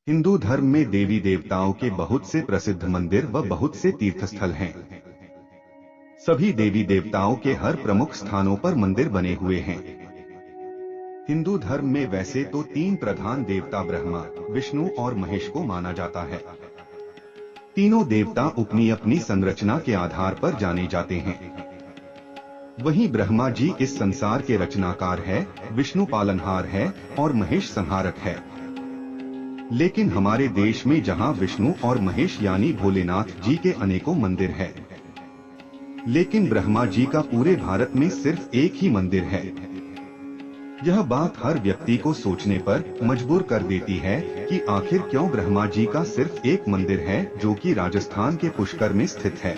हिंदू धर्म में देवी देवताओं के बहुत से प्रसिद्ध मंदिर व बहुत से तीर्थस्थल हैं। सभी देवी देवताओं के हर प्रमुख स्थानों पर मंदिर बने हुए हैं। हिंदू धर्म में वैसे तो तीन प्रधान देवता ब्रह्मा, विष्णु और महेश को माना जाता है। तीनों देवता अपनी अपनी संरचना के आधार पर जाने जाते हैं। वहीं ब्रह्मा जी इस संसार के रचनाकार है, विष्णु पालनहार है और महेश संहारक है। लेकिन हमारे देश में जहां विष्णु और महेश यानी भोलेनाथ जी के अनेकों मंदिर हैं, लेकिन ब्रह्मा जी का पूरे भारत में सिर्फ एक ही मंदिर है। यह बात हर व्यक्ति को सोचने पर मजबूर कर देती है कि आखिर क्यों ब्रह्मा जी का सिर्फ एक मंदिर है, जो कि राजस्थान के पुष्कर में स्थित है।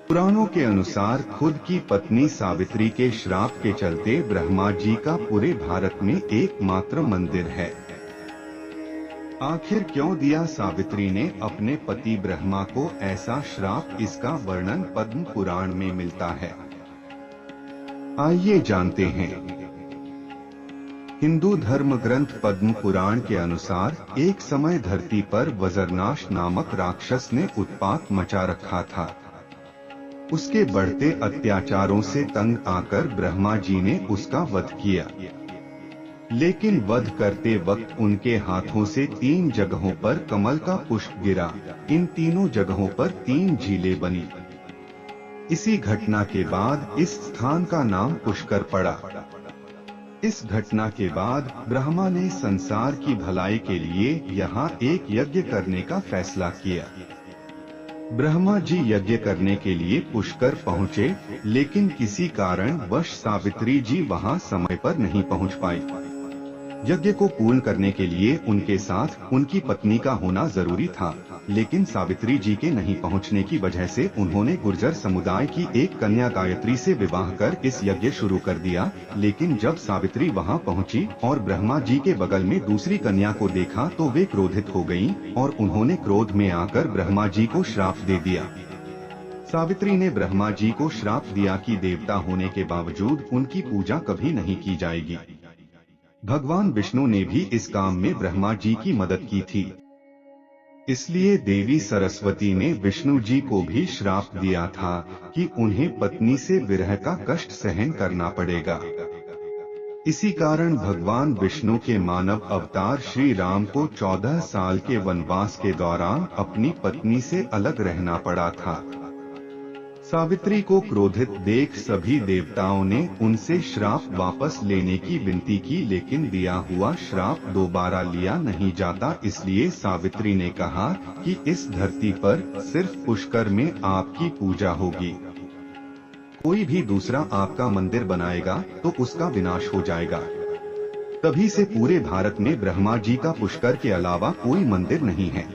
पुराणों के अनुसार खुद की पत्नी सावित्री के श्राप के चलते ब्रह्मा जी का पूरे भारत में एकमात्र मंदिर है। आखिर क्यों दिया सावित्री ने अपने पति ब्रह्मा को ऐसा श्राप, इसका वर्णन पद्म पुराण में मिलता है। आइए जानते हैं। हिंदू धर्म ग्रंथ पद्म पुराण के अनुसार एक समय धरती पर वज्रनाश नामक राक्षस ने उत्पात मचा रखा था। उसके बढ़ते अत्याचारों से तंग आकर ब्रह्मा जी ने उसका वध किया। लेकिन वध करते वक्त उनके हाथों से 3 जगहों पर कमल का पुष्प गिरा। इन तीनों जगहों पर 3 झीलें बनी। इसी घटना के बाद इस स्थान का नाम पुष्कर पड़ा। इस घटना के बाद ब्रह्मा ने संसार की भलाई के लिए यहाँ एक यज्ञ करने का फैसला किया। ब्रह्मा जी यज्ञ करने के लिए पुष्कर पहुँचे, लेकिन किसी कारणवश सावित्री जी वहाँ समय पर नहीं पहुँच पाई। यज्ञ को पूर्ण करने के लिए उनके साथ उनकी पत्नी का होना जरूरी था, लेकिन सावित्री जी के नहीं पहुंचने की वजह से उन्होंने गुर्जर समुदाय की एक कन्या गायत्री से विवाह कर इस यज्ञ शुरू कर दिया। लेकिन जब सावित्री वहां पहुंची और ब्रह्मा जी के बगल में दूसरी कन्या को देखा तो वे क्रोधित हो गईं और उन्होंने क्रोध में आकर ब्रह्मा जी को श्राप दे दिया। सावित्री ने ब्रह्मा जी को श्राप दिया कि देवता होने के बावजूद उनकी पूजा कभी नहीं की जाएगी। भगवान विष्णु ने भी इस काम में ब्रह्मा जी की मदद की थी। इसलिए देवी सरस्वती ने विष्णु जी को भी श्राप दिया था कि उन्हें पत्नी से विरह का कष्ट सहन करना पड़ेगा। इसी कारण भगवान विष्णु के मानव अवतार श्री राम को 14 साल के वनवास के दौरान अपनी पत्नी से अलग रहना पड़ा था। सावित्री को क्रोधित देख सभी देवताओं ने उनसे श्राप वापस लेने की विनती की, लेकिन दिया हुआ श्राप दोबारा लिया नहीं जाता। इसलिए सावित्री ने कहा कि इस धरती पर सिर्फ पुष्कर में आपकी पूजा होगी। कोई भी दूसरा आपका मंदिर बनाएगा तो उसका विनाश हो जाएगा। तभी से पूरे भारत में ब्रह्मा जी का पुष्कर के अलावा कोई मंदिर नहीं है।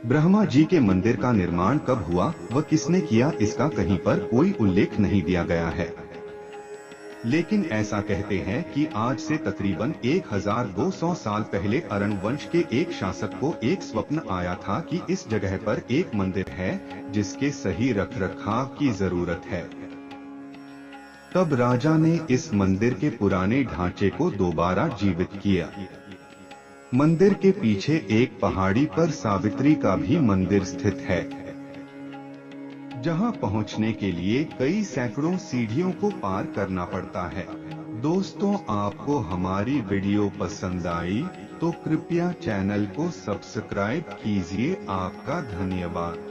ब्रह्मा जी के मंदिर का निर्माण कब हुआ व किसने किया, इसका कहीं पर कोई उल्लेख नहीं दिया गया है। लेकिन ऐसा कहते हैं कि आज से तकरीबन 1200 साल पहले अरण वंश के एक शासक को एक स्वप्न आया था कि इस जगह पर एक मंदिर है जिसके सही रखरखाव की जरूरत है। तब राजा ने इस मंदिर के पुराने ढांचे को दोबारा जीवित किया। मंदिर के पीछे एक पहाड़ी पर सावित्री का भी मंदिर स्थित है, जहां पहुंचने के लिए कई सैकड़ों सीढ़ियों को पार करना पड़ता है। दोस्तों, आपको हमारी वीडियो पसंद आई तो कृपया चैनल को सब्सक्राइब कीजिए। आपका धन्यवाद।